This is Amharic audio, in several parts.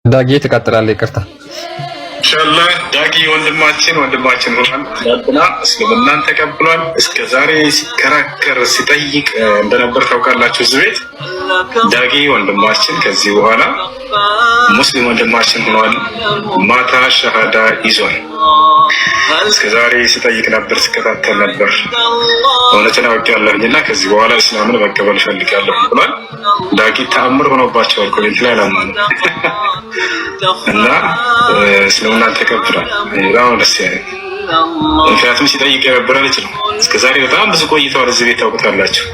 ዳጊ ትቀጥላለህ። ይቅርታ ኢንሻአላህ ዳጊ ወንድማችን ሆኗል። ያጥና እስልምናን ተቀብሏል። እስከ ዛሬ ሲከራከር ሲጠይቅ እንደነበር ታውቃላችሁ። እዚህ ቤት ዳጊ ወንድማችን ከዚህ በኋላ ሙስሊም ወንድማችን ሆኗል። ማታ ሸሃዳ ይዟል። እስከ ዛሬ ሲጠይቅ ነበር፣ ሲከታተል ነበር። እውነትን አውቄያለሁና ከዚህ በኋላ እስላምን መቀበል እፈልጋለሁ ብሏል። ዳጊ ተአምር ሆኖባቸዋል። ኮሜንት ላይ አላማኑ እና እስልምናን ተቀብሏል። በጣም ደስ ያለኝ ምክንያቱም ሲጠይቅ የነበረ ልጅ ነው። እስከ ዛሬ በጣም ብዙ ቆይተዋል። እዚህ ቤት ታውቁታላችሁ።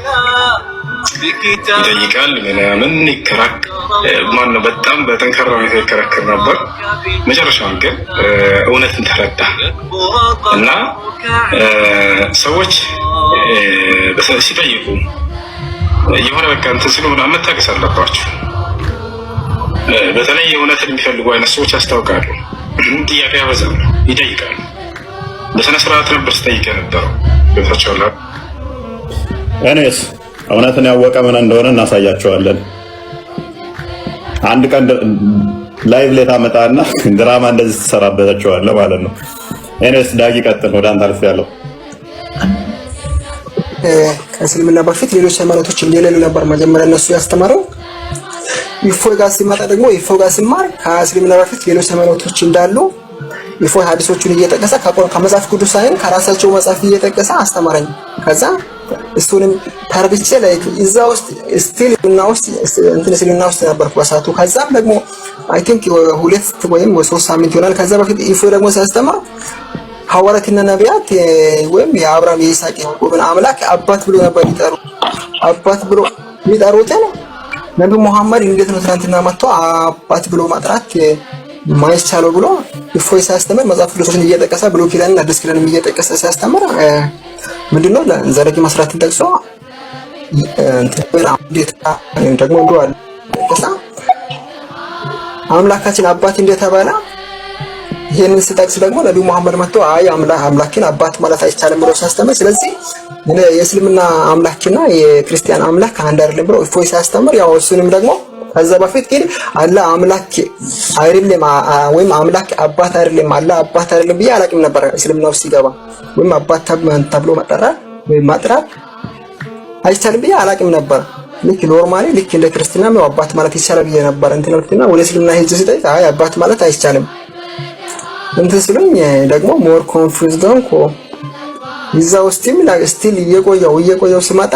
ይጠይቃል ምናምን ማነው በጣም በጠንካራ ሁኔታ ይከራከር ነበር። መጨረሻውን ግን እውነትን ተረዳ እና ሰዎች ሲጠይቁ የሆነ በቃ እንትን ሲሉ ምናምን መታገስ አለባችሁ። በተለይ የእውነትን የሚፈልጉ አይነት ሰዎች ያስታውቃሉ። ጥያቄ ያበዛሉ፣ ይጠይቃሉ። በስነ ስርዓት ነበር ስጠይቅ የነበረው። ገብታችኋል? እኔስ እውነትን ያወቀ ምን እንደሆነ እናሳያቸዋለን። አንድ ቀን ላይቭ ላይ ታመጣና ድራማ እንደዚህ ትሰራበታቸዋለህ ማለት ነው። እኔስ ዳጊ ቀጥል፣ ወደ አንተ አልፌያለሁ። ከእስልምና በፊት ሌሎች ሃይማኖቶች እንደሌሉ ነበር መጀመሪያ እነሱ ያስተማረው። ኢፎይ ጋር ሲመጣ ደግሞ ኢፎይ ጋር ሲማር ከእስልምና በፊት ሌሎች ሃይማኖቶች እንዳሉ ኢፎይ ሐዲሶቹን እየጠቀሰ ከመጽሐፍ ቅዱስ ሳይሆን ከራሳቸው መጽሐፍ እየጠቀሰ አስተማረኝ። ከዛ እሱንም ተርብቼ ላይክ እዛ ውስጥ እስልምና ውስጥ ነበርኩ በሳቱ። ከዛም ደግሞ አይ ቲንክ 2 ወይም 3 ሳምንት ይሆናል። ከዛ በፊት ኢፎይ ደግሞ ሲያስተምር ሐዋርያትና ነቢያት ወይም የአብርሃም የይስሐቅ የያዕቆብን አምላክ አባት ብሎ ነበር ይጠሩ። አባት ብሎ የሚጠሩት ነብዩ መሐመድ እንዴት ነው ትናንትና መጥቶ አባት ብሎ ማጥራት ማይቻለው ብሎ ኢፎይ ሲያስተምር መጽሐፍ ቅዱስን እየጠቀሰ ብሉይ ኪዳንና አዲስ ኪዳንን እየጠቀሰ ሲያስተምር ምንድነው ዘረጊ መስራትን ጠቅሶ እንዴት ደግሞ እንደዋል አምላካችን አባት እንደተባለ ይሄንን ሲጠቅስ ደግሞ ነብዩ መሐመድ መጥቶ አይ አምላክን አባት ማለት አይቻልም ብሎ ሲያስተምር፣ ስለዚህ የእስልምና አምላክና የክርስቲያን አምላክ አንድ አይደለም ብሎ ኢፎይ ሲያስተምር፣ ያው እሱንም ደግሞ ከዛ በፊት ግን አላህ አምላክ አይደለም ወይም አምላክ አባት አይደለም አላህ አባት አይደለም ብዬ አላውቅም ነበር። እስልምና ውስጥ ሲገባ ወይም አባት ተብሎ መጠራት ወይም ማጥራት አይቻልም ብዬ አላውቅም ነበር። ልክ ኖርማሊ ልክ እንደ ክርስቲና ነው አባት ማለት ይቻላል ብዬ ነበር እንትን አልኩና ወደ እስልምና ሄጄ ስጠይቅ አይ አባት ማለት አይቻልም እንትን ሲሉኝ ደግሞ ሞር ኮንፊውዝድ ሆንኩ። እዛ ውስጥም ስቲል እየቆየው ሲመጣ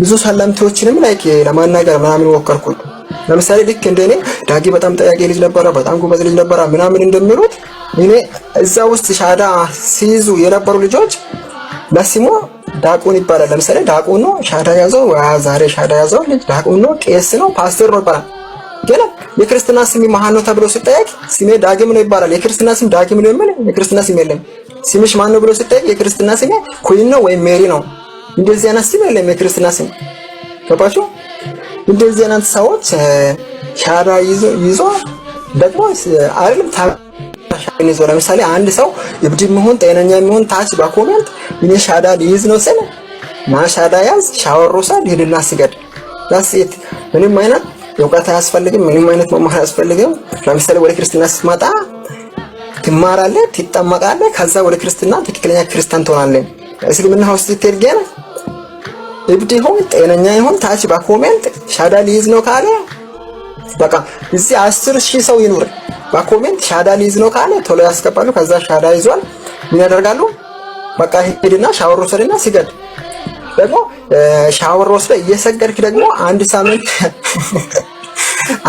ብዙ ሰላምቶችንም ላይክ ለማናገር ምናምን ሞከርኩኝ። ለምሳሌ ልክ እንደኔ ዳጊ በጣም ጠያቂ ልጅ ነበረ፣ በጣም ጎበዝ ልጅ ነበረ ምናምን እንደሚሉት እኔ እዛ ውስጥ ሻዳ ሲይዙ የነበሩ ልጆች ለስሙ ዳቁን ይባላል። ለምሳሌ ዳቁን ነው ሻዳ ያዘው፣ ዛሬ ሻዳ ያዘው ልጅ ዳቁን ነው፣ ቄስ ነው፣ ፓስተር ነው ይባላል። ግን የክርስትና ስም ማን ነው ተብሎ ሲጠየቅ ስሜ ዳግም ነው ይባላል። የክርስትና ስም ዳግም ነው የሚል የክርስትና ስም የለም። ስምሽ ማን ነው ብሎ ሲጠየቅ የክርስትና ስሜ ኩዊን ነው ወይም ሜሪ ነው። እንደዚህ አይነት ስም የለም የክርስትና ስም። ገባችሁ? እንደዚህ አይነት ሰዎች ሻዳ ይዞ ደግሞ አይደለም ታሽን ይዞ ለምሳሌ አንድ ሰው እብድ የሚሆን ጤነኛ የሚሆን ታች በኮሜንት እኔ ሻዳ ሊይዝ ነው ስለ ሻዳ ያዝ፣ ሻወር ወሰድ፣ ሄድና ስገድ። ዳስት ምንም አይነት እውቀት አያስፈልግም፣ ምንም አይነት መማር አያስፈልግም። ለምሳሌ ወደ ክርስትና ስትመጣ ትማራለህ፣ ትጠመቃለህ፣ ከዛ ወደ ክርስትና ትክክለኛ ክርስቲያን ትሆናለህ። እስልምና ውስጥ ስትሄድ ግን እብድ ይሁን ጤነኛ ይሁን ታች በኮሜንት ሻዳ ሊይዝ ነው ካለ በቃ እዚህ 10,000 ሰው ይኑር በኮሜንት ሻዳ ሊይዝ ነው ካለ ቶሎ ያስገባሉ። ከዛ ሻዳ ይዟል ምን ያደርጋሉ? በቃ ሄድና ሻወር ወሰድና ሲገድ ደግሞ ሻወር ወስደህ እየሰገድክ ደግሞ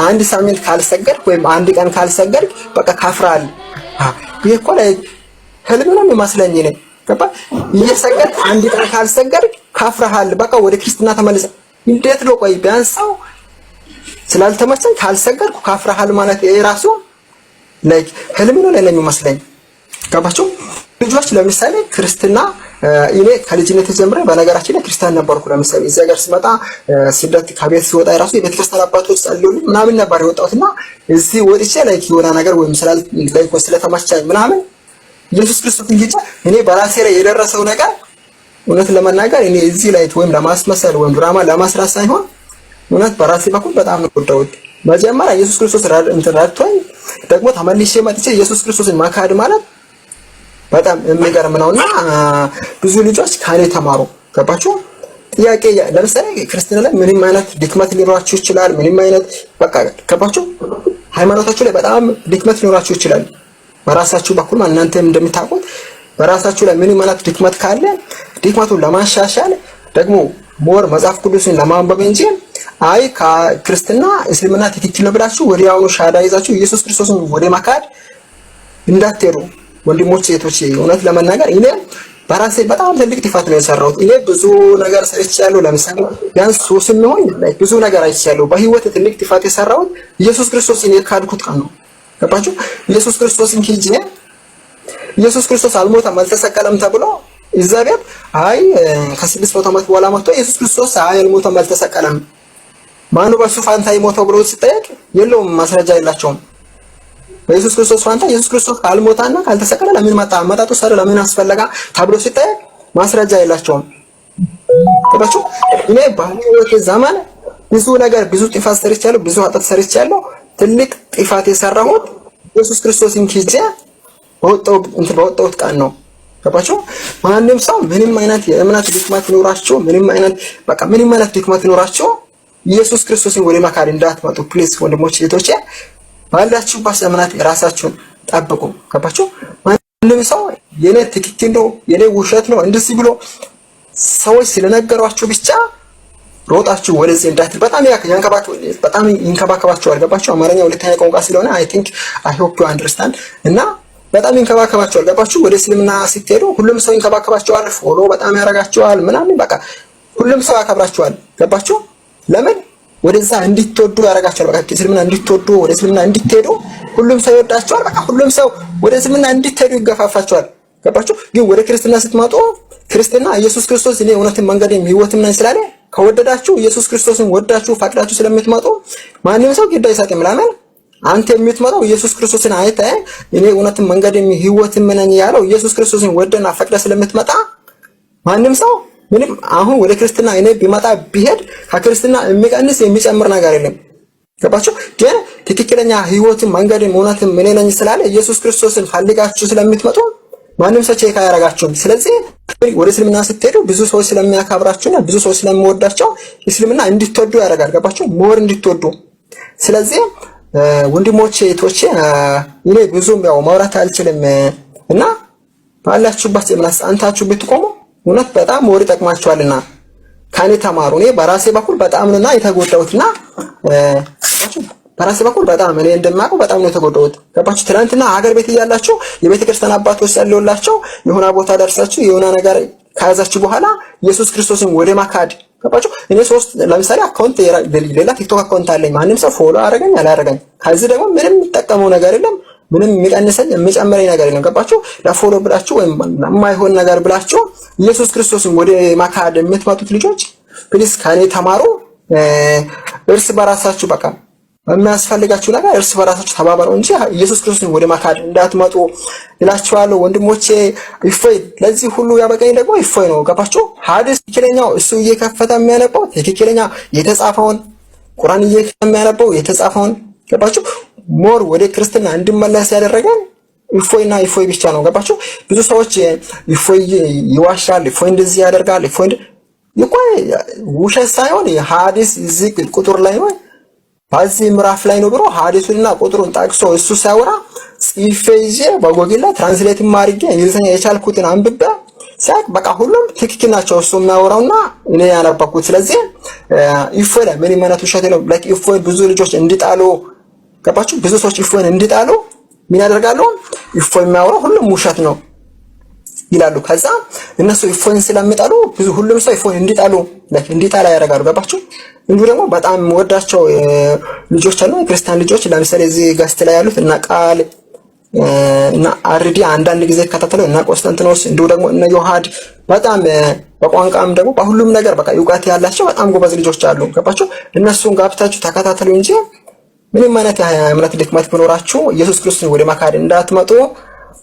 አንድ ሳምንት ካልሰገድክ ወይም አንድ ቀን ካልሰገድክ በቃ ካፍራል። ይሄ እኮ ላይ ህልም ነው የሚመስለኝ እኔ ገባ። እየሰገድክ አንድ ቀን ካልሰገድክ ካፍራሃል፣ በቃ ወደ ክርስትና ተመለሰ። እንዴት ነው? ቆይ ቢያንስ ስላልተመቸኝ ካልሰገድኩ ካፍራሃል ማለት ይሄ ራሱ ላይክ ህልም ነው ለኔ የሚመስለኝ። ገባችሁ? ልጆች ለምሳሌ ክርስትና እኔ ከልጅነት ጀምሬ በነገራችን ላይ ክርስቲያን ነበርኩ። ለምሳሌ እዚህ ሀገር ስመጣ ስደት ከቤት ሲወጣ የራሱ የቤተ ክርስቲያን አባቶች ጸልዩልኝ ምናምን ነበር የወጣሁትና እዚህ ወጥቼ ላይክ የሆነ ነገር ወይም ስለተመቸኝ ምናምን ኢየሱስ ክርስቶስ እንጂ እኔ በራሴ ላይ የደረሰው ነገር እውነት ለመናገር እኔ እዚህ ላይ ወይም ለማስመሰል ወይም ድራማ ለማስራት ሳይሆን እውነት በራሴ በኩል በጣም ነው ወደውት መጀመሪያ ኢየሱስ ክርስቶስ ረድቶኝ ደግሞ ተመልሼ መጥቼ ኢየሱስ ክርስቶስን መካድ ማለት በጣም የሚገርም ነውና ብዙ ልጆች ካኔ ተማሩ። ገባችሁ? ጥያቄ ለምሳሌ ክርስትና ላይ ምንም አይነት ድክመት ሊኖራችሁ ይችላል። ምንም አይነት በቃ ገባችሁ? ሃይማኖታችሁ ላይ በጣም ድክመት ሊኖራችሁ ይችላል። በራሳችሁ በኩል እናንተም እንደምታውቁት በራሳችሁ ላይ ምንም አይነት ድክመት ካለ ድክመቱን ለማሻሻል ደግሞ ሞር መጽሐፍ ቅዱስን ለማንበብ እንጂ አይ ክርስትና እስልምና ትክክል ነው ብላችሁ ወዲያውኑ ሻዳ ይዛችሁ ኢየሱስ ክርስቶስን ወደ መካድ እንዳትሄዱ ወንድሞቼ እህቶቼ። እውነት ለመናገር እኔ በራሴ በጣም ትልቅ ጥፋት ነው የሰራሁት። እኔ ብዙ ነገር ሰርቻለሁ። ለምሳሌ ቢያንስ ሶስም ነው ብዙ ነገር አይቻለሁ። በህይወት ትልቅ ጥፋት የሰራሁት ኢየሱስ ክርስቶስን የካድኩት ቀን ነው። ገባችሁ? ኢየሱስ ክርስቶስን ኪጄ ኢየሱስ ክርስቶስ አልሞተም አልተሰቀለም ተብሎ እዛ ቤት አይ ከ600 ዓመት በኋላ መጥቶ ኢየሱስ ክርስቶስ አይ አልሞተም አልተሰቀለም ማኑ በሱ ፋንታ ይሞተው ብሎ ሲጠየቅ የለውም ማስረጃ የላቸውም። በኢየሱስ ክርስቶስ ፋንታ ኢየሱስ ክርስቶስ ካልሞታና ካልተሰቀለ ለምን መጣ መጣጡ ሰረ ለምን አስፈለጋ ተብሎ ሲጠየቅ ማስረጃ የላቸውም። ገባችሁ? እኔ በህይወቴ ዘመን ብዙ ነገር ብዙ ጥፋት ሰርቻለሁ፣ ብዙ ኃጢአት ሰርቻለሁ። ትልቅ ጥፋት የሰራሁት ኢየሱስ ክርስቶስን ኪጄ በወጣሁት ቀን ነው። ገባችሁ? ማንም ሰው ምንም አይነት የእምነት ድክመት ይኖራችሁ ምንም አይነት ድክመት ይኖራችሁ ኢየሱስ ክርስቶስን ወደ መካድ እንዳትመጡ ፕሊዝ ወንድሞቼ እህቶቼ፣ ባላችሁበት እምነት ራሳችሁን ጠብቁ። ገባችሁ? ማንም ሰው የኔ ትክክል ነው የኔ ውሸት ነው እንደዚህ ብሎ ሰዎች ስለነገሯችሁ ብቻ ሮጣችሁ ወደዚህ እንዳትል። በጣም ይንከባከባችኋል። ገባችሁ? አማርኛ ሁለተኛ ቋንቋ ስለሆነ አይ ቲንክ አይ ሆፕ ዩ አንደርስታንድ እና በጣም ይንከባከባችኋል። ገባችሁ? ወደ እስልምና ስትሄዱ ሁሉም ሰው ይንከባከባችኋል፣ ፎሎ በጣም ያረጋችኋል ምናምን በቃ ሁሉም ሰው ያከብራችኋል። ገባችሁ? ለምን ወደዛ እንድትወዱ ያረጋችኋል። በቃ እስልምና እንድትወዱ ወደ እስልምና እንድትሄዱ ሁሉም ሰው ይወዳችኋል። በቃ ሁሉም ሰው ወደ እስልምና እንድትሄዱ ይገፋፋችኋል። ገባችሁ? ግን ወደ ክርስትና ስትመጡ ክርስትና ኢየሱስ ክርስቶስ እኔ እውነትን መንገድም ህይወትም ነኝ ስላለ ከወደዳችሁ ኢየሱስ ክርስቶስን ወዳችሁ ፈቅዳችሁ ስለምትመጡ ማንም ሰው ግድ አይሰጥም። ለምን አንተ የምትመጣው ኢየሱስ ክርስቶስን አይተህ እኔ እውነትን መንገድም ህይወትም ነኝ ያለው ኢየሱስ ክርስቶስን ወደና ፈቅዳ ስለምትመጣ ማንም ሰው ምንም አሁን ወደ ክርስትና እኔ ቢመጣ ቢሄድ ከክርስትና የሚቀንስ የሚጨምር ነገር የለም። ገባችሁ? ግን ትክክለኛ ህይወትም መንገድም እውነትም እኔ ነኝ ስላለ ኢየሱስ ክርስቶስን ፈልጋችሁ ስለምትመጡ ማንም ሰው ቼክ አያረጋችሁም። ስለዚህ ወደ እስልምና ስትሄዱ ብዙ ሰዎች ስለሚያከብራችሁና ብዙ ሰዎች ስለሚወዳቸው እስልምና እንድትወዱ ያደርጋል። ገባችሁ? ሞር እንድትወዱ። ስለዚህ ወንድሞቼ እህቶቼ እኔ ብዙም ያው ማውራት አልችልም እና ባላችሁበት እምነት ጸንታችሁ ብትቆሙ እውነት በጣም ሞር ይጠቅማችኋልና ካኔ ተማሩ። እኔ በራሴ በኩል በጣም ነውና የተጎዳሁትና በራሴ በኩል በጣም እኔ እንደማውቀው በጣም ነው የተጎዳሁት። ገባችሁ? ትናንትና ሀገር ቤት እያላችሁ የቤተ ክርስቲያን አባቶች ጸልዮላችሁ የሆነ ቦታ ደርሳችሁ የሆነ ነገር ከያዛችሁ በኋላ ኢየሱስ ክርስቶስን ወደ ማካድ ገባችሁ? እኔ ለምሳሌ አካውንት ሌላ ቲክቶክ አካውንት አለኝ። ማንም ሰው ፎሎ አደረገኝ አላደረገኝ ከዚህ ደግሞ ምንም የሚጠቀመው ነገር የለም፣ ምንም የሚቀንሰኝ የሚጨምረኝ ነገር የለም። ገባችሁ? ለፎሎ ብላችሁ ወይም የማይሆን ነገር ብላችሁ ኢየሱስ ክርስቶስን ወደ ማካድ የምትመጡት ልጆች ፕሊዝ ከኔ ተማሩ። እርስ በራሳችሁ በቃ የሚያስፈልጋችሁ ነገር እርስ በራሳችሁ ተባበሩ እንጂ ኢየሱስ ክርስቶስን ወደ ማካድ እንዳትመጡ እላችኋለሁ ወንድሞቼ። እፎይ ለዚህ ሁሉ ያበቃኝ ደግሞ እፎይ ነው። ገባችሁ? ሐዲስ ትክክለኛው እሱ እየከፈተ የሚያነበው ትክክለኛ የተጻፈውን ቁርአን እየከፈተ የሚያነበው የተጻፈውን ገባችሁ? ሞር ወደ ክርስትና እንድመለስ ያደረገን እፎይና እፎይ ብቻ ነው። ገባችሁ? ብዙ ሰዎች እፎይ ይዋሻል፣ እፎይ እንደዚህ ያደርጋል፣ እፎይ ውሸት ሳይሆን ሐዲስ እዚህ ቁጥር ላይ ነው በዚህ ምዕራፍ ላይ ነው ብሎ ሐዲሱንና ቁጥሩን ጠቅሶ እሱ ሲያወራ ጽፌ ይዤ በጎግል ላይ ትራንስሌት ማድረግ እንግሊዝኛ የቻልኩትን አንብቤ ሳይክ በቃ ሁሉም ትክክል ናቸው እሱ የሚያወራውና እኔ ያነበብኩት። ስለዚህ እፎይ ላይ ምን ማለት ውሸት ነው? ላይክ እፎይ ብዙ ልጆች እንዲጣሉ ገባችሁ? ብዙ ሰዎች እፎይን እንዲጣሉ ምን ያደርጋሉ? እፎይ የሚያወራው ሁሉም ውሸት ነው ይላሉ። ከዛ እነሱ እፎይን ስለሚጣሉ ሁሉም ሰው እፎይን እንዲጣላ ያደርጋሉ። ገባችሁ? እንዲሁ ደግሞ በጣም ወዳቸው ልጆች አሉ፣ ክርስቲያን ልጆች ለምሳሌ እዚህ ገስት ላይ ያሉት እና ቃል እና አርዲ አንዳንድ ጊዜ ከተተለው እና ቆስጠንቲኖስ እንዲሁ ደግሞ እነ ዮሐድ በጣም በቋንቋም ደግሞ በሁሉም ነገር በቃ እውቀት ያላቸው በጣም ጎበዝ ልጆች አሉ። ገባችሁ? እነሱን ጋብታችሁ ተከታተሉ እንጂ ምንም አይነት የእምነት ድክመት ቢኖራችሁ ኢየሱስ ክርስቶስን ወደ ማካድ እንዳትመጡ።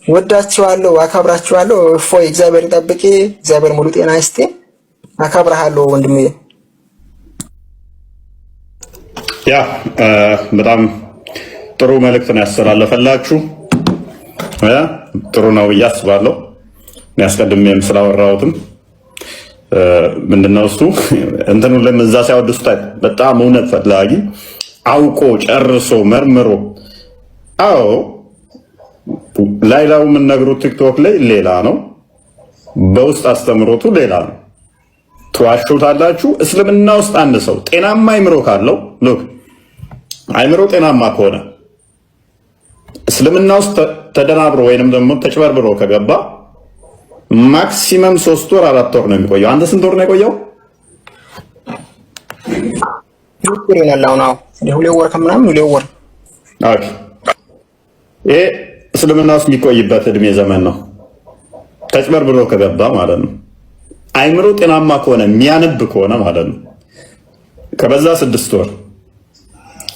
ወዳችኋለሁ፣ አከብራችኋለሁ። እፎይ እግዚአብሔር ይጠብቂ፣ እግዚአብሔር ሙሉ ጤና ይስጥ። አከብራለሁ ወንድሜ። ያ በጣም ጥሩ መልእክት ነው ያስተላለፈላችሁ። ጥሩ ነው ብዬ አስባለሁ። ያስቀድሜም ስላወራሁትም ምንድነው እሱ እንትኑ ለምንዛ ሲያወድሱት በጣም እውነት ፈላጊ አውቆ ጨርሶ መርምሮ አዎ ላይላው የምንነግሩት ቲክቶክ ላይ ሌላ ነው፣ በውስጥ አስተምሮቱ ሌላ ነው። ትዋሹታላችሁ። እስልምና ውስጥ አንድ ሰው ጤናማ አይምሮ ካለው ሉክ አይምሮ ጤናማ ከሆነ እስልምና ውስጥ ተደናብሮ ወይንም ደግሞ ተጭበርብሮ ከገባ ማክሲመም 3 ወር 4 ወር ነው የሚቆየው። አንተ ስንት ወር ነው የቆየው? ሁለት ወር ከምናምን ሁለት ወር። ኦኬ ይሄ እስልምና ውስጥ የሚቆይበት እድሜ ዘመን ነው፣ ተጭበርብሮ ከገባ ማለት ነው። አይምሮ ጤናማ ከሆነ የሚያነብ ከሆነ ማለት ነው ከበዛ 6 ወር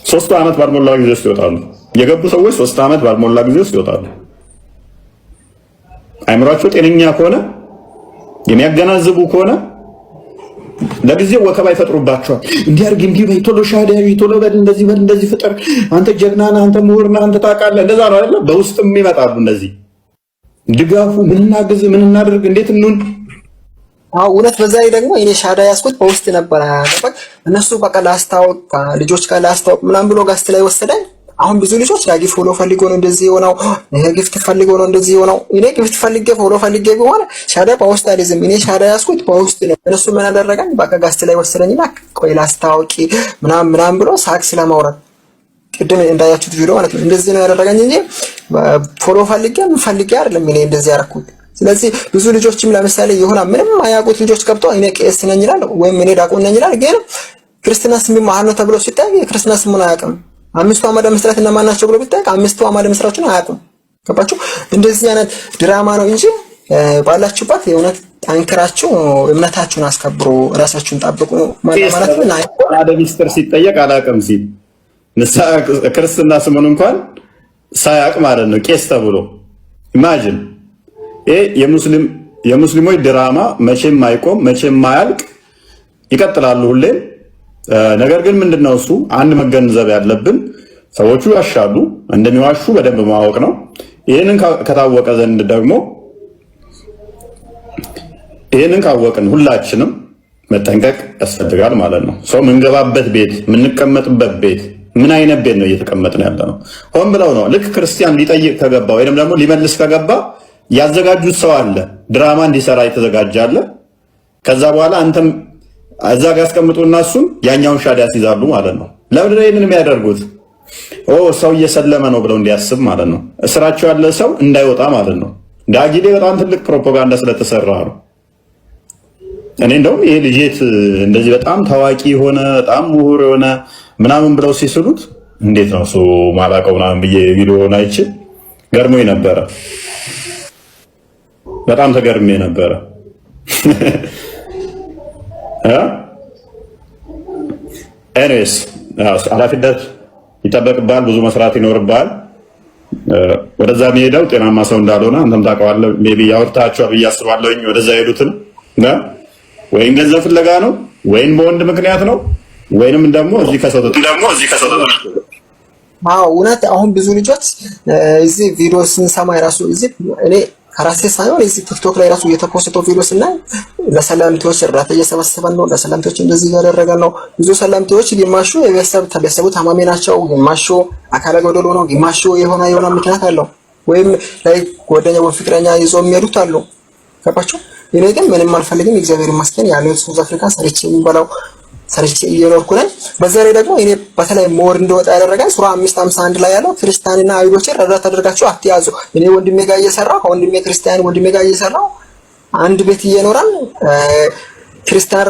3 ዓመት ባልሞላ ጊዜ ውስጥ ይወጣሉ። የገቡ ሰዎች 3 ዓመት ባልሞላ ጊዜ ውስጥ ይወጣሉ። አይምሯቸው ጤነኛ ከሆነ የሚያገናዝቡ ከሆነ ለጊዜው ወከባ ይፈጥሩባቸዋል። እንዲያርግ እንዲህ በይ፣ ቶሎ ሻዳ ቶሎ በል፣ እንደዚህ በል፣ እንደዚህ ፍጠር፣ አንተ ጀግና ነህ፣ አንተ ምሁር ነህ፣ አንተ ታውቃለህ። እንደዛ ነው አይደል? በውስጥም ይመጣሉ እነዚህ ድጋፉ፣ ምን እናግዝ፣ ምን እናደርግ፣ እንዴት እንሁን። እውነት በዛ ላይ ደግሞ እኔ ሻዳ ያስኩት በውስጥ ነበር። እነሱ በቃ ላስታወቅ ልጆች ጋር ላስታወቅ ምናምን ብሎ ጋስት ላይ ወሰደኝ። አሁን ብዙ ልጆች ዳጊ ፎሎ ፈልጎ ነው እንደዚህ የሆነው፣ ይሄ ግፍት ፈልጎ ነው እንደዚህ የሆነው። እኔ ግፍት ፈልጌ ፎሎ ፈልጌ ቢሆን ሻዳ በውስጥ አልይዝም። እኔ ሻዳ ያስኩት በውስጥ ነው። እነሱ ምን አደረገኝ? በቃ ጋስት ላይ ወሰደኝና ቆይ ላስታወቂ ምናምን ብሎ ሳክስ ለማውራት ቅድም እንዳያችሁት ቪዲዮ ማለት ነው። እንደዚህ ነው ያደረገኝ እንጂ ፎሎ ፈልጌ አይደለም እኔ እንደዚህ ያደረኩት። ስለዚህ ብዙ ልጆችም ለምሳሌ የሆነ ምንም አያውቁት ልጆች ገብተው እኔ ቄስ ነኝ ይላል ወይም እኔ ዲያቆን ነኝ ይላል። ግን ክርስትና ስም ማን ነው ተብሎ ሲታይ የክርስትና ስሙን አያውቅም። 5 አዕማደ ምሥጢራት እነማን ናቸው ብሎ ቢታይ 5 አዕማደ ምሥጢራትን አያውቁም። ገባችሁ? እንደዚህ አይነት ድራማ ነው እንጂ ባላችሁበት የእውነት ጠንክራችሁ እምነታችሁን አስከብሩ፣ ራሳችሁን ጠብቁ ማለት ነው። አደ ሚስጥር ሲጠየቅ አላውቅም ሲል ክርስትና ስሙን እንኳን ሳያውቅ ማለት ነው ቄስ ተብሎ ኢማጂን። ይሄ የሙስሊሞች ድራማ መቼም አይቆም፣ መቼም ማያልቅ ይቀጥላሉ ሁሌም። ነገር ግን ምንድነው እሱ አንድ መገንዘብ ያለብን ሰዎቹ ያሻሉ፣ እንደሚዋሹ በደንብ ማወቅ ነው። ይሄንን ከታወቀ ዘንድ ደግሞ ይሄንን ካወቅን ሁላችንም መጠንቀቅ ያስፈልጋል ማለት ነው። ሰው የምንገባበት ቤት፣ የምንቀመጥበት ቤት ምን አይነት ቤት ነው እየተቀመጥን ያለ ነው? ሆን ብለው ነው ልክ ክርስቲያን ሊጠይቅ ከገባ ወይንም ደግሞ ሊመልስ ከገባ ያዘጋጁት ሰው አለ፣ ድራማ እንዲሰራ የተዘጋጀ አለ። ከዛ በኋላ አንተም እዛ ጋር ያስቀምጡና እሱን ያኛውን ሻዳ ያስይዛሉ ማለት ነው። ለምንድን ነው ይሄንን የሚያደርጉት? ሰው እየሰለመ ነው ብለው እንዲያስብ ማለት ነው። እስራቸው ያለ ሰው እንዳይወጣ ማለት ነው። ዳጊ ላይ በጣም ትልቅ ፕሮፓጋንዳ ስለተሰራ ነው። እኔ እንደውም ይሄ ልጅት እንደዚህ በጣም ታዋቂ የሆነ በጣም ምሁር የሆነ ምናምን ብለው ሲስሉት እንዴት ነው እሱ ማላቀው ምናምን ብዬ ቪዲዮውን አይቼ ገርሞኝ ነበረ። በጣም ተገርሜ ነበረ። ኤኒዌይስ ኃላፊነት ይጠበቅብሃል፣ ብዙ መስራት ይኖርብሃል። ወደዛ የሚሄደው ጤናማ ሰው እንዳልሆነ አንተም ታውቀዋለህ። ሜይ ቢ ያወርታቸዋል ብዬ አስባለሁኝ። ወደዛ የሄዱትን ወይም ገንዘብ ፍለጋ ነው ወይም በወንድ ምክንያት ነው ወይንም ደግሞ እዚህ ከሰው እውነት አሁን ብዙ ልጆች እዚህ ቪዲዮ ስንሰማ የራሱ እዚህ እኔ ከራሴ ሳይሆን እዚህ ቲክቶክ ላይ ራሱ የተፖስተው ቪዲዮ ስናይ ለሰላምቴዎች እርዳታ እየሰበሰበን ነው፣ ለሰላምቴዎች እንደዚህ እያደረገን ነው። ብዙ ሰላምቴዎች ግማሹ ቤተሰቡ ታማሚ ናቸው፣ ግማሹ አካለ ጎደሎ ነው፣ ግማሹ የሆነ ምክንያት አለው፣ ወይም ላይ ጓደኛ ወይ ፍቅረኛ ይዞ የሚሄዱት አሉ። ገባችሁ? እኔ ግን ምንም አልፈልግም። እግዚአብሔር ይመስገን ያለው ሳውዝ አፍሪካ ሰርቼ እየኖርኩ ነኝ። በዛ ላይ ደግሞ እኔ በተለይ ሞር እንደወጣ ያደረገኝ ሱራ 5:51 ላይ ያለው ክርስቲያንና አይሁዶችን ረዳት አድርጋችሁ አትያዙ። እኔ ወንድሜ ጋር እየሰራሁ ወንድሜ ጋር እየሰራሁ አንድ ቤት እየኖራን ክርስቲያን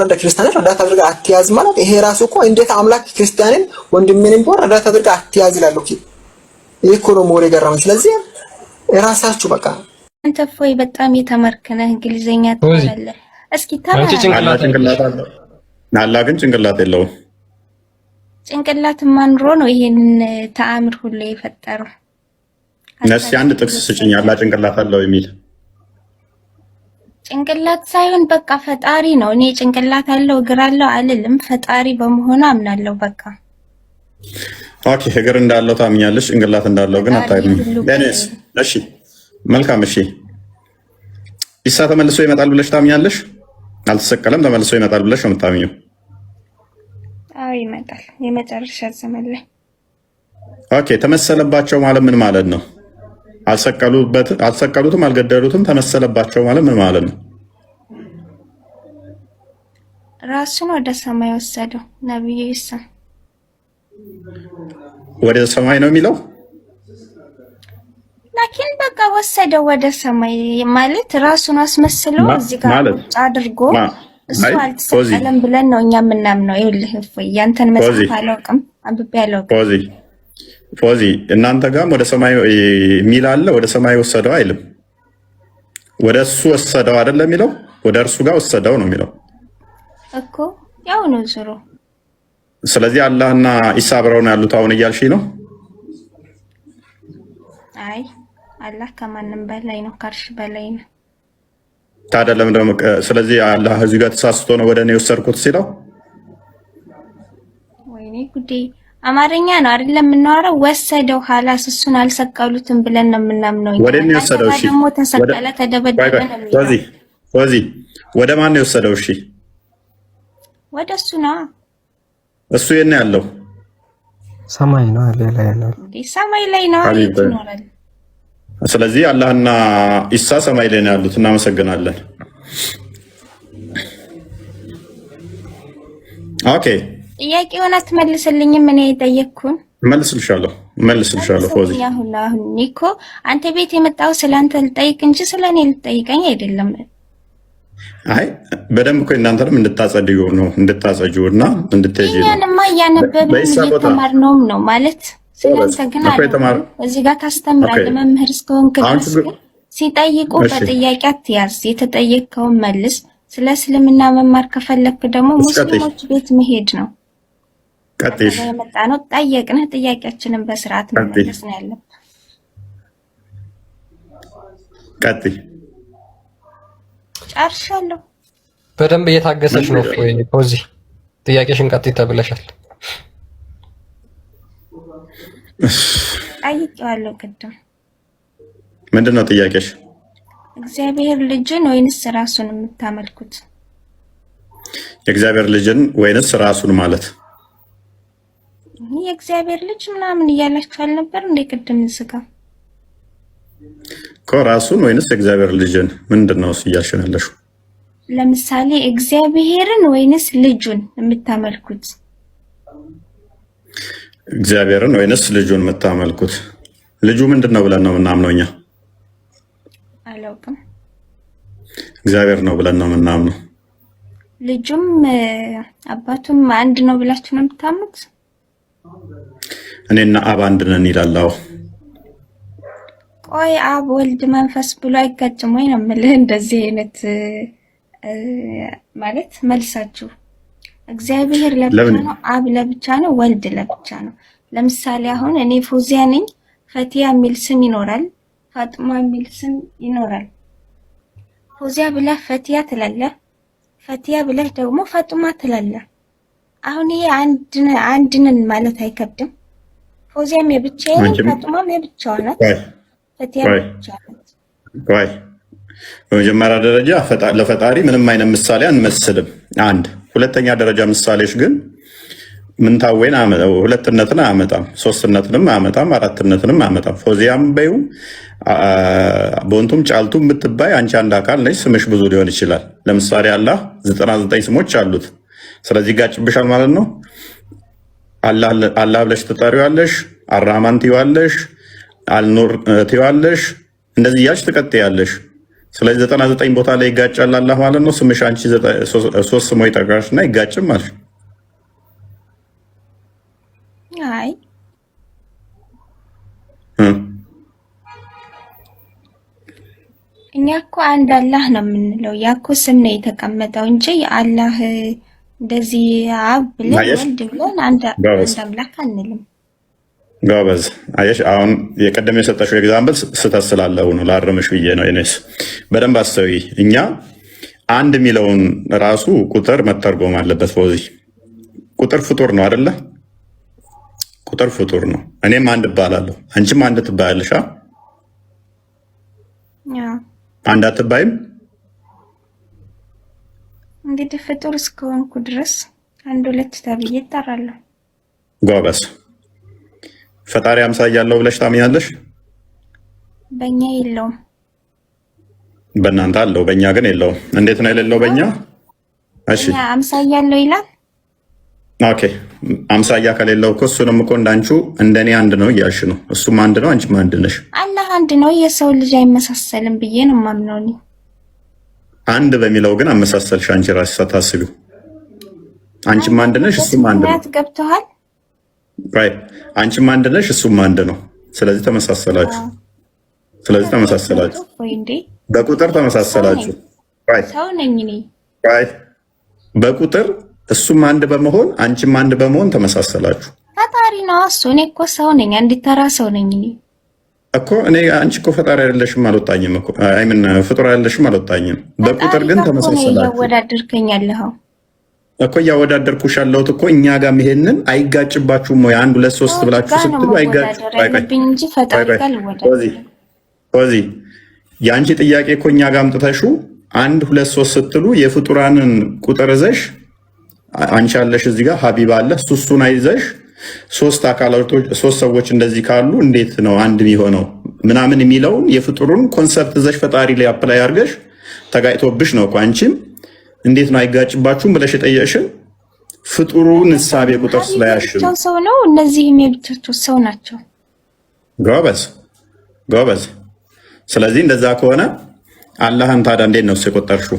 ረዳት አድርጋ አትያዝ ማለት ይሄ ራሱ እኮ እንዴት አምላክ ክርስቲያንን ወንድሜንም ቢሆን ረዳት አድርጋ አትያዝ ይላል። ይሄ እኮ ነው ሞር የገረመኝ። ስለዚህ እራሳችሁ በቃ አንተ ፎይ በጣም የተማርክነህ እንግሊዘኛ ትችላለህ። እስኪ አላ ግን ጭንቅላት የለውም። ጭንቅላት ማንሮ ነው ይሄንን ተአምር ሁሉ የፈጠረው? ነስ አንድ ጥቅስ ስጭኝ አላ ጭንቅላት አለው የሚል። ጭንቅላት ሳይሆን በቃ ፈጣሪ ነው። እኔ ጭንቅላት አለው እግር አለው አልልም። ፈጣሪ በመሆኑ አምናለሁ። በቃ ኦኬ እግር እንዳለው ታምኛለሽ፣ ጭንቅላት እንዳለው ግን አታምኚም። ደኔስ እሺ፣ መልካም እሺ። ኢሳ ተመልሶ ይመጣል ብለሽ ታምኛለሽ? አልተሰቀለም፣ ተመልሶ ይመጣል ብለሽ ነው የምታምኚው? አዎ ይመጣል፣ የመጨረሻ ዘመን ላይ። ኦኬ ተመሰለባቸው ማለት ምን ማለት ነው? አልሰቀሉትም፣ አልገደሉትም። ተመሰለባቸው ማለት ምን ማለት ነው? ራሱን ወደ ሰማይ ወሰደው ነብዩ ኢሳ። ወደ ሰማይ ነው የሚለው ላኪን በቃ ወሰደው ወደ ሰማይ ማለት ራሱን አስመስሎ እዚህ ጋር ቁጭ አድርጎ እሱ አልተሰቀለም ብለን ነው እኛ የምናምነው። ይኸውልህ እፎይ ያንተን መጽሐፍ አላውቅም፣ አንብቤ አላውቅም። ፎዚ እናንተ ጋርም ወደ ሰማይ የሚል አለ። ወደ ሰማይ ወሰደው አይልም። ወደ እሱ ወሰደው አይደለም የሚለው፣ ወደ እርሱ ጋር ወሰደው ነው የሚለው እኮ ያው ነው ዞሮ። ስለዚህ አላህና ኢሳ አብረው ነው ያሉት አሁን እያልሽ ነው? አይ አላህ ከማንም በላይ ነው፣ ከአርሽ በላይ ነው። ታዲያ ለምን ደግሞ ስለዚህ አላህ እዚህ ጋር ተሳስቶ ነው ወደ እኔ ወሰድኩት ሲለው? ወይኔ ጉዴ! አማርኛ ነው አይደለም የምናወራው። ወሰደው ሐላስ እሱን አልሰቀሉትም ብለን ነው የምናምነው። ወደ እኔ ወሰደው። እሺ ደግሞ ተሰቀለ፣ ተደበደበ ነው የሚለው። ፎዚ ወደ ማን ነው የወሰደው? እሺ ወደ እሱ ነው። እሱ የት ነው ያለው? ሰማይ ነው ሌላ ያለው ሰማይ ላይ ነው ይኖራል። ስለዚህ አላህና ኢሳ ሰማይ ላይ ነው ያሉት። እናመሰግናለን። ኦኬ ጥያቄውን አትመልስልኝም? እኔ የጠየቅኩን መልስልሻለሁ። ፎዚ አሁን እኮ አንተ ቤት የመጣው ስለአንተ ልጠይቅ እንጂ ስለኔ ልጠይቀኝ አይደለም። አይ በደንብ እኮ እናንተንም እንድታጸድዩ ነው እንድታጸጁና እንድትሄጂ ነው። እኛንማ እያነበብን እየተማርነውም ነው ማለት ስለአንተ ግን እዚህ ጋር ታስተምራለህ መምህር እስከሆንክ ድረስ ሲጠይቁ በጥያቄ አትያዝ፣ የተጠየቅከውን መልስ። ስለ እስልምና መማር ከፈለክ ደግሞ ሙስሊሞች ቤት መሄድ ነው። ቀጥይሽ የመጣ ነው ጠየቅንህ፣ ጥያቄያችንን በስርዓት መመለስ ነው ያለብን። ቀጥይ። ጨርሻለሁ። በደንብ እየታገሰች ነው ፎዚ። ጥያቄሽን ቀጥይ ተብለሻል። ጠይቄዋለሁ ቅድም። ምንድን ነው ጥያቄሽ? እግዚአብሔር ልጅን ወይንስ ራሱን የምታመልኩት? የእግዚአብሔር ልጅን ወይንስ ራሱን ማለት የእግዚአብሔር ልጅ ምናምን እያላችሁ አልነበር እንዴ ቅድም? ዝጋ እኮ ራሱን ወይንስ የእግዚአብሔር ልጅን ምንድን ነው እያልሽ ያለሽው? ለምሳሌ እግዚአብሔርን ወይንስ ልጁን የምታመልኩት? እግዚአብሔርን ወይንስ ልጁን የምታመልኩት? ልጁ ምንድን ነው ብለን ነው የምናምነው እኛ? አላውቅም። እግዚአብሔር ነው ብለን ነው የምናምነው። ልጁም አባቱም አንድ ነው ብላችሁ ነው የምታምኑት? እኔና አብ አንድ ነን ይላል። አዎ። ቆይ አብ ወልድ መንፈስ ብሎ አይጋጭም ወይ ነው የምልህ። እንደዚህ አይነት ማለት መልሳችሁ እግዚአብሔር ለብቻ ነው፣ አብ ለብቻ ነው፣ ወልድ ለብቻ ነው። ለምሳሌ አሁን እኔ ፎዚያ ነኝ፣ ፈቲያ የሚል ስም ይኖራል፣ ፋጥማ የሚል ስም ይኖራል። ፎዚያ ብለህ ፈቲያ ትላለህ፣ ፈቲያ ብለህ ደግሞ ፋጥማ ትላለህ። አሁን ይሄ አንድንን ማለት አይከብድም? ፎዚያም የብቻዬ ነኝ፣ ፋጥማም የብቻዋ ናት፣ ፈቲያም የብቻዋ ናት። ቆይ በመጀመሪያ ደረጃ ለፈጣሪ ምንም አይነት ምሳሌ አንመስልም። አንድ ሁለተኛ ደረጃ ምሳሌሽ ግን ምንታወይን ሁለትነትን አያመጣም፣ ሶስትነትንም አያመጣም፣ አራትነትንም አያመጣም። ፎዚያም በይው ቦንቱም ጫልቱም ብትባይ አንቺ አንድ አካል ነች። ስምሽ ብዙ ሊሆን ይችላል። ለምሳሌ አላህ 99 ስሞች አሉት። ስለዚህ ጋጭብሻል ማለት ነው። አላህ ብለሽ ትጠሪዋለሽ፣ አራህማን ትይዋለሽ፣ አልኑር ትይዋለሽ፣ እንደዚህ እያልሽ ትቀጥያለሽ። ስለዚህ 99 ቦታ ላይ ይጋጫል አላህ ማለት ነው። ስምሽ አንቺ 3 ስሞች ጠራሽና ይጋጭም ማለት ነው። አይ እኛ እኮ አንድ አላህ ነው የምንለው። ያኮ ስም ነው የተቀመጠው እንጂ አላህ እንደዚህ አብ ብለን ወልድ ብለን አንድ አምላክ አንልም። ጋበዝ አየሽ፣ አሁን የቀደም የሰጠሽው ኤግዛምፕል ስህተት ስላለው ነው ላርምሽ ብዬ ነው። እኔስ በደንብ አስተውይ። እኛ አንድ የሚለውን ራሱ ቁጥር መተርጎም አለበት። ፎዚ ቁጥር ፍጡር ነው አይደለ? ቁጥር ፍጡር ነው። እኔም አንድ እባላለሁ፣ አንቺም አንድ ትባያለሽ። አንድ አትባይም? እንግዲህ ፍጡር እስከሆንኩ ድረስ አንድ ሁለት ተብዬ እጠራለሁ። ጎበስ። ፈጣሪ አምሳያ ያለው ብለሽ ታምኛለሽ? በእኛ የለውም። በእናንተ አለው፣ በእኛ ግን የለውም። እንዴት ነው የሌለው በእኛ? እሺ አምሳያ ያለው ይላል። ኦኬ አምሳያ ከሌለው እኮ እሱንም እኮ እንዳንቹ እንደኔ አንድ ነው እያልሽ ነው። እሱም አንድ ነው፣ አንቺም አንድ ነሽ። አላህ አንድ ነው፣ የሰው ልጅ አይመሳሰልም ብዬ ነው የማምነው እኔ። አንድ በሚለው ግን አመሳሰልሽ አንቺ ራስሽ ሳታስቢው። አንቺም አንድ ነሽ፣ እሱም አንድ ነው። ገብቶሃል? አንቺም አንድ ነሽ፣ እሱም አንድ ነው። ስለዚህ ተመሳሰላችሁ። በቁጥር ተመሳሰላችሁ። ሰው ነኝ እኔ በቁጥር እሱም አንድ በመሆን አንቺም አንድ በመሆን ተመሳሰላችሁ። ፈጣሪ ነው እሱ። እኔ እኮ ሰው ነኝ፣ አንድ ተራ ሰው ነኝ እኔ እኮ። አንቺ እኮ ፈጣሪ አይደለሽም አልወጣኝም እኮ። አይ ምን ፍጡር አይደለሽም አልወጣኝም። በቁጥር ግን ተመሳሰላችሁ። እያወዳደርከኝ ያለኸው እኮ እያወዳደርኩሽ ያለሁት እኮ እኛ ጋር ይሄንን አይጋጭባችሁም ወይ? 1 2 3 ብላችሁ ስትሉ አይጋጭብኝ እንጂ ፈጣሪ ጋር ልወዳደር። ወዚ የአንቺ ጥያቄ እኮ እኛ ጋር አምጥተሽው 1 2 3 ስትሉ የፍጡራንን ቁጥር ይዘሽ አንቺ አለሽ እዚህ ጋር ሀቢብ አለ እሱን አይዘሽ ሶስት አካላቶች ሶስት ሰዎች እንደዚህ ካሉ እንዴት ነው አንድ የሚሆነው ምናምን የሚለውን የፍጡሩን ኮንሰፕት ይዘሽ ፈጣሪ ላይ አፕላይ አድርገሽ ተጋጭቶብሽ ነው እኮ። አንቺም እንዴት ነው አይጋጭባችሁም ብለሽ የጠየቅሽን ፍጡሩን እሳቤ ቁጥር ስላያሽን ሰው ነው። እነዚህ የብቻቸው ሰው ናቸው። ጎበዝ። ስለዚህ እንደዛ ከሆነ አላህን ታዲያ እንዴት ነው የቆጠርሽው?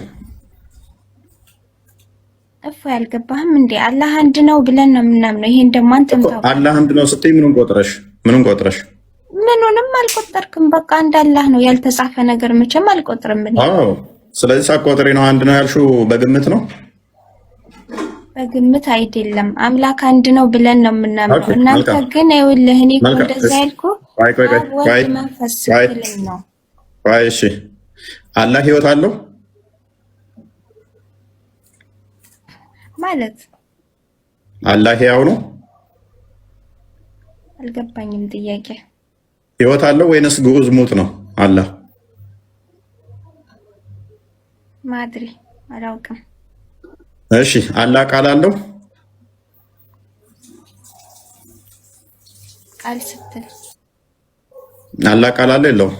እፎ ያልገባህም እንዴ? አላህ አንድ ነው ብለን ነው የምናምነው። ይሄን ደግሞ አንተም ታውቃለህ። አላህ አንድ ነው ስትይ ምኑን ቆጥረሽ? ምኑንም አልቆጠርክም። በቃ አንድ አላህ ነው። ያልተጻፈ ነገር መቼም አልቆጥርም እኔ። ስለዚህ ሳቆጥሪ ነው አንድ ነው ያልሽው በግምት ነው? በግምት አይደለም። አምላክ አንድ ነው ብለን ነው የምናምነው። እናንተ ግን ይኸውልህ እኔ እኮ እንደዛ ያልኩህ መንፈስ ስትለኝ ነው። እሺ አላህ ህይወት አለው ማለት አላህ ያው ነው? አልገባኝም ጥያቄ። ህይወት አለው ወይንስ ግዑዝ ሙት ነው አላህ? ማድሪ አላውቅም። እሺ አላህ ቃል አለው? ቃል ስትል አላህ ቃል አለው የለውም?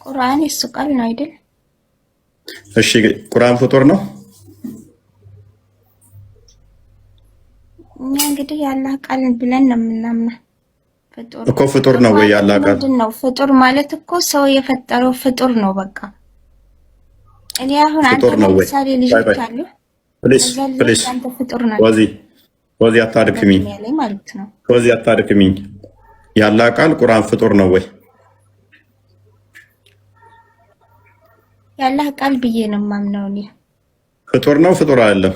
ቁርአን እሱ ቃል ነው አይደል? እሺ ቁርአን ፍጡር ነው? እኛ እንግዲህ የአላህ ቃል ብለን ነው የምናምነው። ፍጡር እኮ ፍጡር ነው ወይ የአላህ ቃል? ምንድን ነው ፍጡር ማለት? እኮ ሰው የፈጠረው ፍጡር ነው በቃ። እኔ አሁን አንተ ለምሳሌ ልጆች አሉ፣ ፕሊስ አንተ ፍጡር ነው ወዚ አታድክሚኝ ማለት ነው። ወዚ አታድክሚኝ። የአላህ ቃል ቁርአን ፍጡር ነው ወይ? የአላህ ቃል ብዬ ነው የማምነው እኔ። ፍጡር ነው ፍጡር አይደለም?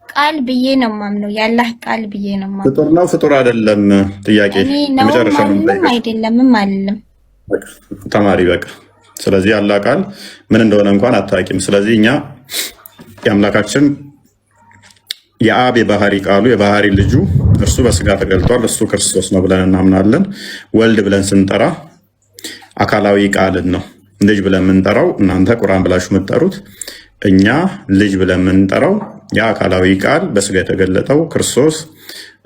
ቃል ብዬ ነው የማምነው። የአላህ ቃል ብዬ ነው የማምነው። ፍጡር ነው ፍጡር አይደለም? ጥያቄ መጨረሻ ነው አይደለምም አይደለም ተማሪ በቃ። ስለዚህ የአላህ ቃል ምን እንደሆነ እንኳን አታውቂም። ስለዚህ እኛ የአምላካችን የአብ የባህሪ ቃሉ የባህሪ ልጁ እርሱ በስጋ ተገልጧል፣ እሱ ክርስቶስ ነው ብለን እናምናለን። ወልድ ብለን ስንጠራ አካላዊ ቃልን ነው ልጅ ብለን የምንጠራው። እናንተ ቁርአን ብላችሁ የምትጠሩት፣ እኛ ልጅ ብለን የምንጠራው የአካላዊ ቃል በስጋ የተገለጠው ክርስቶስ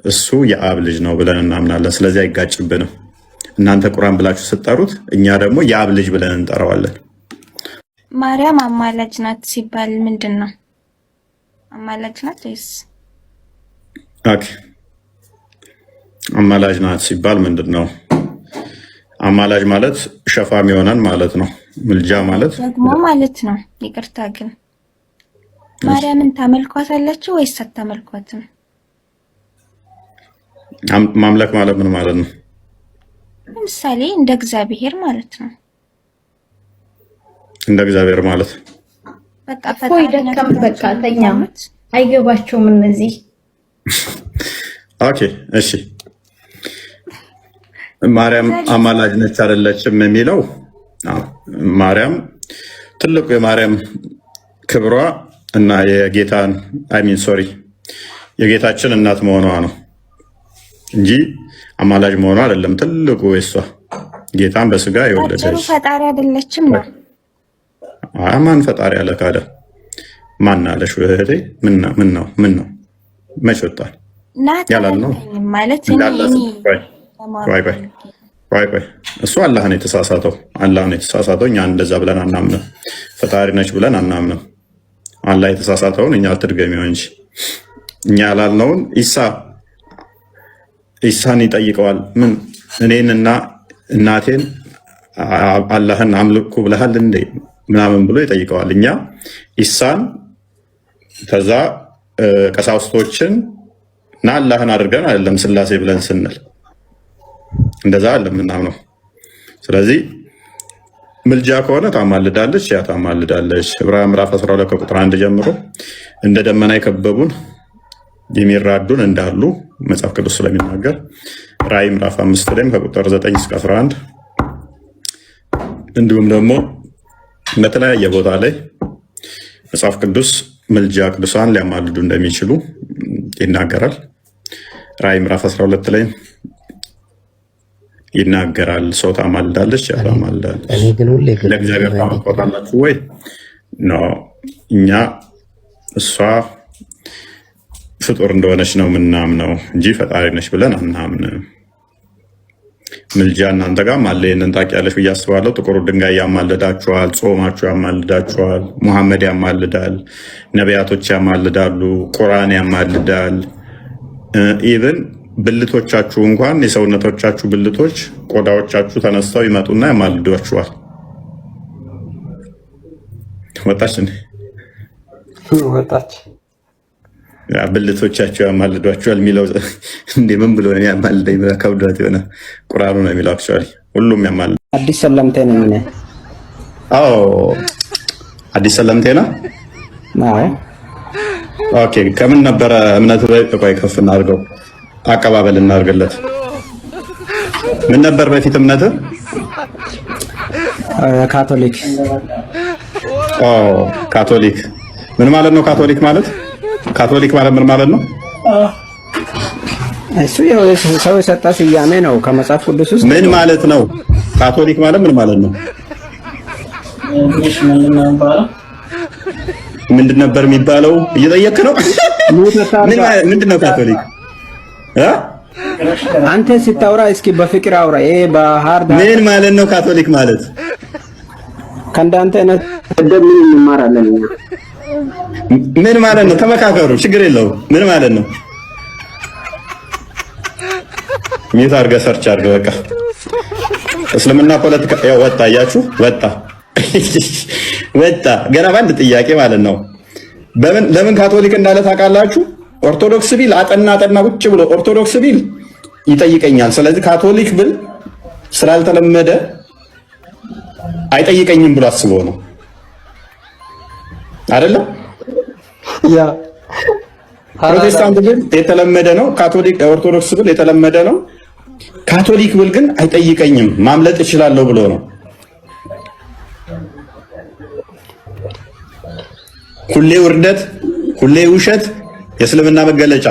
እሱ የአብ ልጅ ነው ብለን እናምናለን። ስለዚህ አይጋጭብንም። እናንተ ቁርአን ብላችሁ ስትጠሩት፣ እኛ ደግሞ የአብ ልጅ ብለን እንጠራዋለን። ማርያም አማላጅ ናት ሲባል ምንድን ነው? አማላጅ ናት ወይስ? ኦኬ አማላጅ ናት ሲባል ምንድን ነው? አማላጅ ማለት ሸፋሚ የሆነን ማለት ነው። ምልጃ ማለት ደግሞ ማለት ነው። ይቅርታ ግን ማርያምን ታመልኳታላችሁ ወይስ አታመልኳትም? ማምለክ ማለት ምን ማለት ነው? ለምሳሌ እንደ እግዚአብሔር ማለት ነው። እንደ እግዚአብሔር ማለት በቃ ፈጣሪ ደከም በቃ ተኛ። አይገባቸውም እነዚህ። ኦኬ እሺ ማርያም አማላጅ ነች አይደለችም የሚለው ማርያም ትልቁ የማርያም ክብሯ እና የጌታችን እናት መሆኗ ነው እንጂ አማላጅ መሆኗ አይደለም። ትልቁ እሷ ጌታን በስጋ የወለደች ፈጣሪ አይደለችም ነው። ማን ፈጣሪ አለ ካደ? ማን አለሽ እህቴ? ምን ነው መች ወጣል ያላል ነው ማለት ቆይ እሱ አላህን የተሳሳተው እኛ እንደዛ ብለን አናምንም። ፈጣሪ ነች ብለን አናምንም። አላህ የተሳሳተውን እኛ አትድገሚው እንጂ እኛ ያላልነውን ኢሳን ይጠይቀዋል። ምን እኔንና እናቴን አላህን አምልኩ ብለሃል እንዴ ምናምን ብሎ ይጠይቀዋል። እኛ ኢሳን ከዛ ቀሳውስቶችን እና አላህን አድርገን አይደለም ስላሴ ብለን ስንል እንደዛ አይደለም ምናምነው። ስለዚህ ምልጃ ከሆነ ታማልዳለች፣ ያ ታማልዳለች። ዕብራውያን ምዕራፍ 12 ከቁጥር 1 ጀምሮ እንደ ደመና የከበቡን የሚራዱን እንዳሉ መጽሐፍ ቅዱስ ስለሚናገር ራእይ ምዕራፍ 5 ላይም ከቁጥር 9 እስከ 11 እንዲሁም ደግሞ በተለያየ ቦታ ላይ መጽሐፍ ቅዱስ ምልጃ ቅዱሳን ሊያማልዱ እንደሚችሉ ይናገራል። ራእይ ምዕራፍ 12 ላይ ይናገራል። ሰው ታማልዳለች፣ ያ ታማልዳለች። ለእግዚአብሔር ታመቆታላችሁ ወይ ነው? እኛ እሷ ፍጡር እንደሆነች ነው ምናምነው እንጂ ፈጣሪ ነች ብለን አናምንም። ምልጃ እናንተ ጋር አለ። ይህንን ታውቂያለሽ ብዬ አስባለሁ። ጥቁሩ ድንጋይ ያማልዳችኋል፣ ጾማችሁ ያማልዳችኋል፣ ሙሐመድ ያማልዳል፣ ነቢያቶች ያማልዳሉ፣ ቁርአን ያማልዳል። ኢቭን ብልቶቻችሁ እንኳን የሰውነቶቻችሁ ብልቶች ቆዳዎቻችሁ ተነስተው ይመጡና ያማልዷችኋል። ወጣች ብልቶቻቸው ያማልዷቸዋል የሚለው እንደ ምን ብሎ ነው ያማልደኝ? ከብዷት የሆነ ቁርአኑ ነው የሚለው። አክቹዋሊ ሁሉም ያማልድ። አዲስ ሰለምቴ ነው ምን? አዎ አዲስ ሰለምቴ ነው። አዎ ኦኬ። ከምን ነበረ እምነቱ? ቆይ ከፍ እናድርገው፣ አቀባበል እናድርግለት። ምን ነበር በፊት እምነቱ? ካቶሊክ። ካቶሊክ ምን ማለት ነው? ካቶሊክ ማለት ምን ማለት ነው? እሱ ሰው የሰጣ ስያሜ ነው ከመጽሐፍ ቅዱስ ውስጥ። ምን ማለት ነው? ካቶሊክ ማለት ምን ማለት ነው? ምንድን ነበር የሚባለው? እየጠየክ ነው? ምንድን ነው ካቶሊክ? አንተ ስታወራ እስኪ በፍቅር አውራ። በሃርድ ምን ማለት ነው ካቶሊክ ማለት? ከእንዳንተ አይነት ምን እንማራለን እኛ? ምን ማለት ነው? ተመካከሩ፣ ችግር የለውም። ምን ማለት ነው? ሚት አድርገህ ሰርች አድርገህ በቃ እስልምና ፖለቲካ ያው ወጣ፣ እያችሁ ወጣ ገና በአንድ ጥያቄ ማለት ነው። ለምን ካቶሊክ እንዳለ ታውቃላችሁ? ኦርቶዶክስ ቢል አጠና ቁጭ ብሎ ኦርቶዶክስ ቢል ይጠይቀኛል። ስለዚህ ካቶሊክ ብል ስላልተለመደ አይጠይቀኝም ብሎ አስቦ ነው አይደለም? ያ ፕሮቴስታንት ብል የተለመደ ነው። ካቶሊክ ኦርቶዶክስ ብል የተለመደ ነው። ካቶሊክ ብል ግን አይጠይቀኝም ማምለጥ እችላለሁ ብሎ ነው። ሁሌ ውርደት፣ ሁሌ ውሸት የእስልምና መገለጫ።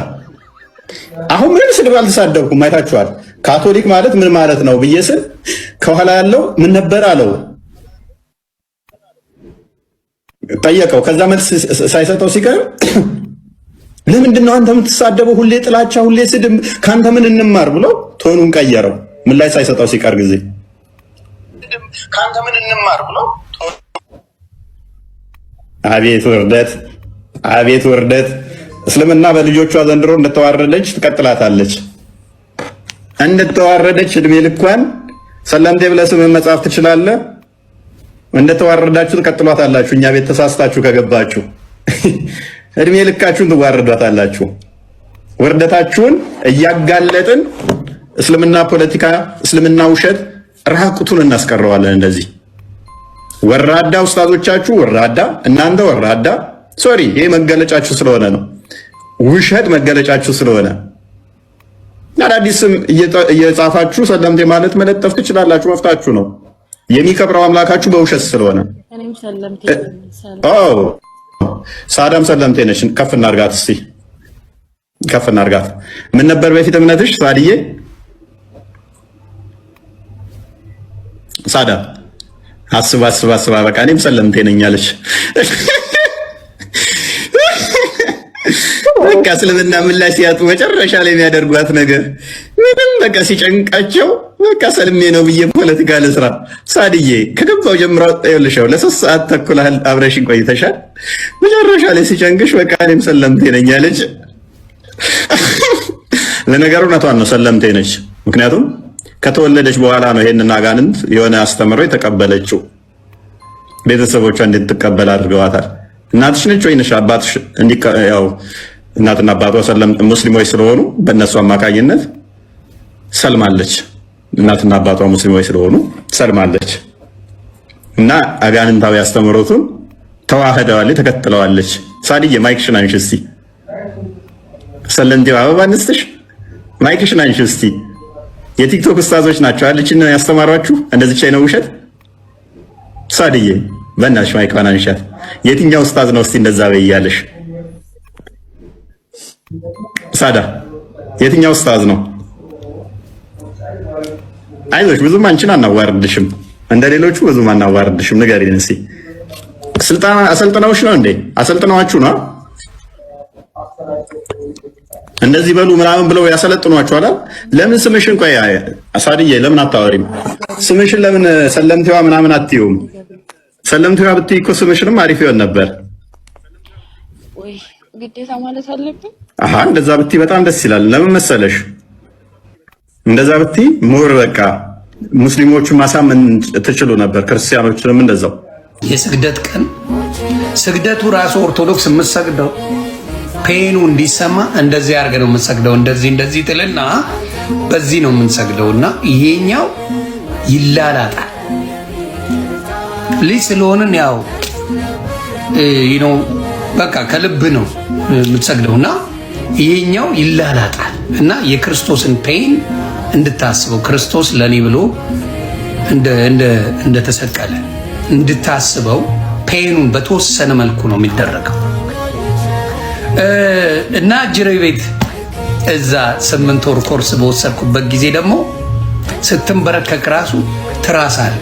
አሁን ምንም ስድብ አልተሳደብኩም፣ አይታችኋል። ካቶሊክ ማለት ምን ማለት ነው ብዬ ስል ከኋላ ያለው ምን ነበር አለው ጠየቀው። ከዛ መልስ ሳይሰጠው ሲቀር ለምንድን ነው አንተ የምትሳደበው? ሁሌ ጥላቻ፣ ሁሌ ስድብ፣ ከአንተ ምን እንማር ብሎ ቶኑን ቀየረው። ምን ላይ ሳይሰጠው ሲቀር ጊዜ ከአንተ ምን እንማር ብሎ። አቤት ውርደት፣ አቤት ውርደት! እስልምና በልጆቿ ዘንድሮ እንደተዋረደች ትቀጥላታለች። እንደተዋረደች እድሜ ልኳን ሰለምቴ ብለህ ስምህን መጻፍ ትችላለህ። እንደተዋረዳችሁ ትቀጥሏታላችሁ። እኛ ቤት ተሳስታችሁ ከገባችሁ እድሜ ልካችሁን ትዋረዷታላችሁ። ውርደታችሁን እያጋለጥን እስልምና ፖለቲካ፣ እስልምና ውሸት ራቁቱን እናስቀረዋለን። እንደዚህ ወራዳ ኡስታዞቻችሁ ወራዳ፣ እናንተ ወራዳ። ሶሪ ይሄ መገለጫችሁ ስለሆነ ነው። ውሸት መገለጫችሁ ስለሆነ አዳዲስ ስም እየጻፋችሁ ሰለምቴ ማለት መለጠፍ ትችላላችሁ። መፍታችሁ ነው። የሚከብረው አምላካችሁ በውሸት ስለሆነ። ሳዳም ሰለምቴ ነሽ። ከፍ እናድርጋት እስቲ። ከፍ እናድርጋት። ምን ነበር በፊት እምነትሽ ሳድዬ? ሳዳ አስባ በቃ እኔም ሰለምቴ ነኝ አለች። በቃ እስልምና ምላሽ ሲያጡ መጨረሻ ላይ የሚያደርጓት ነገር ምንም በቃ ሲጨንቃቸው በቃ ሰልሜ ነው ብዬ ፖለቲካ ልስራ። ሳድዬ ከገባው ጀምሮ ይኸውልሽ ለ3 ሰዓት ተኩል አብረሽኝ ቆይተሻል። መጨረሻ ላይ ሲጨንቅሽ በቃ እኔም ሰለምቴ ነኝ አለች። ለነገሩ እውነቷን ነው፣ ሰለምቴ ነች። ምክንያቱም ከተወለደች በኋላ ነው ይሄንን አጋንንት የሆነ አስተምሮ የተቀበለችው። ቤተሰቦቿ እንድትቀበል አድርገዋታል። እናትሽ ነች ወይ ነሽ? አባትሽ ያው እናትና አባቷ ሙስሊሞች ስለሆኑ በእነሱ አማካኝነት ሰልማለች። እናትና አባቷ ሙስሊሞች ስለሆኑ ሰልማለች እና አጋንንታዊ አስተምሮቱን ተዋህደዋለች፣ ተከትለዋለች። ሳድዬ ማይክሽን አንሺ እስቲ። ሰለምቴው አበባ እንስጥሽ። ማይክሽን አንሺ እስቲ። የቲክቶክ ኡስታዞች ናቸው አለችን ያስተማሯችሁ እንደዚህ አይነት ውሸት። ሳድዬ በእናትሽ ማይክዋን አንሻት። የትኛው ኡስታዝ ነው እስቲ እንደዛ በያለሽ? ሳዳ የትኛው ኡስታዝ ነው? አይዞሽ ብዙም አንቺን አናዋርድሽም፣ እንደሌሎቹ ብዙም አናዋርድሽም። ንገሪን እስቲ። ስልጣን አሰልጥነውሽ ነው እንዴ? አሰልጥነዋችሁ ነው እንደዚህ በሉ ምናምን ብለው ያሰለጥኗችኋል። ለምን ስምሽን ቆይ ሳድዬ ለምን አታወሪም? ስምሽን ለምን ሰለምቴዋ ምናምን አትይውም? ሰለምቴዋ ብትይ እኮ ስምሽንም አሪፍ ይሆን ነበር። ወይ ግዴታ ማለት አለብን? አሃ እንደዛ ብትይ በጣም ደስ ይላል። ለምን መሰለሽ? እንደዛ ብትይ ሞር በቃ ሙስሊሞቹን ማሳመን ትችሉ ነበር፣ ክርስቲያኖችንም እንደዛው። የስግደት ቀን ስግደቱ ራሱ ኦርቶዶክስ የምትሰግደው ፔኑ እንዲሰማ እንደዚህ አድርገን ነው የምንሰግደው። እንደዚህ ጥልና በዚህ ነው የምንሰግደው እና ይሄኛው ይላላጣል። ልጅ ስለሆንን ያው በቃ ከልብ ነው የምትሰግደው እና ይሄኛው ይላላጣል እና የክርስቶስን ፔን እንድታስበው ክርስቶስ ለኔ ብሎ እንደተሰቀለ እንድታስበው ፔኑን በተወሰነ መልኩ ነው የሚደረገው። እና ጅሬ ቤት እዛ 8 ወር ኮርስ በወሰድኩበት ጊዜ ደግሞ ስትንበረከክ ራሱ ትራስ አለ